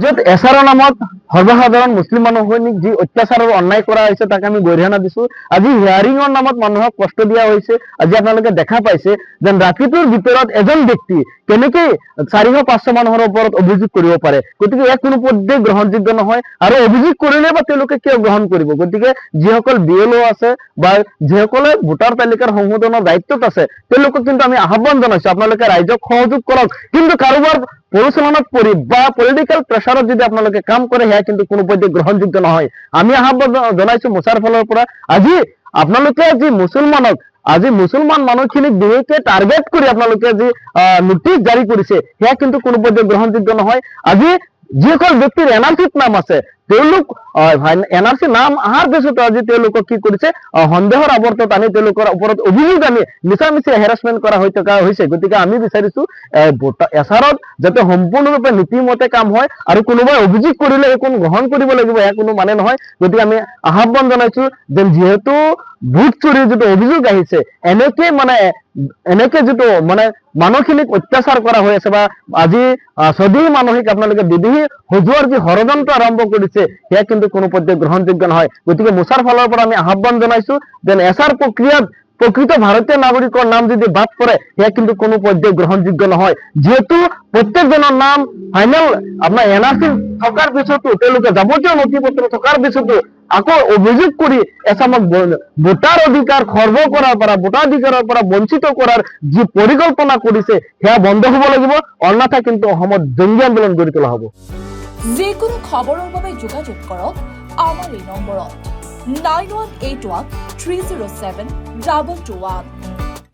য'ত এছাৰৰ নামত সৰ্বসাধাৰণ মুছলিম মানুহখিনিক যি অত্যাচাৰ আৰু অন্যায় কৰা হৈছে তাক আমি গৰিহণা দিছো। আজি হিয়াৰিঙৰ নামত মানুহক কষ্ট দিয়া হৈছে। আজি আপোনালোকে দেখা পাইছে যেন ৰাতিটোৰ ভিতৰত এজন ব্যক্তি কেনেকৈ 400-500 মানুহৰ ওপৰত অভিযোগ কৰিব পাৰে। গতিকে ইয়াক কোনো পধ্যেই গ্ৰহণযোগ্য নহয় আৰু অভিযোগ কৰিলে বা তেওঁলোকে কিয় গ্ৰহণ কৰিব। গতিকে যিসকল BLO আছে বা যিসকলে ভোটাৰ তালিকাৰ সংশোধনৰ দায়িত্বত আছে তেওঁলোকক কিন্তু আমি আহ্বান জনাইছো আপোনালোকে ৰাইজক সহযোগ কৰক। কিন্তু কাৰোবাৰ পৰিচালনাত পৰি বা পলিটিকেল প্ৰেছাৰত যদি আপোনালোকে কাম কৰে সেয়া কিন্তু কোনো পধ্যে গ্ৰহণযোগ্য নহয়। আমি আহ্বান জনাইছো মোচাৰ ফালৰ পৰা আজি আপোনালোকে যি মুছলমান মানুহখিনিক বিশেষকৈ টাৰ্গেট কৰি আপোনালোকে যি নোটিছ জাৰি কৰিছে সেয়া কিন্তু কোনো পধ্যে গ্ৰহণযোগ্য নহয়। আজি যিসকল ব্যক্তিৰ NRCত নাম আছে তেওঁলোক NRC নাম অহাৰ পিছতো আজি তেওঁলোকক কি কৰিছে সন্দেহৰ আৱৰ্তত আনি তেওঁলোকৰ ওপৰত অভিযোগ আনি মিছামিছি হেৰাছমেণ্ট কৰা হৈ থকা হৈছে। গতিকে আমি বিচাৰিছো এছাৰত যাতে সম্পূৰ্ণৰূপে নীতিমতে কাম হয় আৰু কোনোবাই অভিযোগ কৰিলে কোনো গ্ৰহণ কৰিব লাগিব এয়া কোনো মানে নহয়। গতিকে আমি আহ্বান জনাইছো যে যিহেতু ভোট চুৰিৰ যিটো অভিযোগ আহিছে এনেকে যিটো মানুহখিনিক অত্যাচাৰ কৰা হৈ আছে বা আজি স্বদেশী মানুহক আপোনালোকে বিদেশী সজোৱাৰ যি ষড়যন্ত্ৰ আৰম্ভ কৰিছে সেয়া কিন্তু কোনো পধ্যে গ্ৰহণযোগ্য নহয়। গতিকে মোচাৰ ফালৰ পৰা আমি আহ্বান জনাইছো যেন এছাৰ প্ৰক্ৰিয়াত প্ৰকৃত ভাৰতীয় নাগৰিকৰ নাম যদি বাদ পৰে সেয়া কিন্তু কোনো পধ্যে গ্ৰহণযোগ্য নহয়। যিহেতু প্ৰত্যেকজনৰ নাম ফাইনেল আপোনাৰ NRC থকাৰ পিছতো তেওঁলোকে যাৱতীয় নথি পত্ৰ থকাৰ পিছতো আকৌ অভিযোগ কৰি এছামক ভোটাৰ অধিকাৰ খৰ্ব কৰাৰ পৰা ভোটাধিকাৰৰ পৰা বঞ্চিত কৰাৰ যি পৰিকল্পনা কৰিছে সেয়া বন্ধ হ'ব লাগিব। অন্যথা কিন্তু অসমত জঙ্গী আন্দোলন গঢ়ি তোলা হ'ব। যিকোনো খবৰৰ বাবে যোগাযোগ কৰক আমাৰ এই নম্বৰত 9181 307 2221।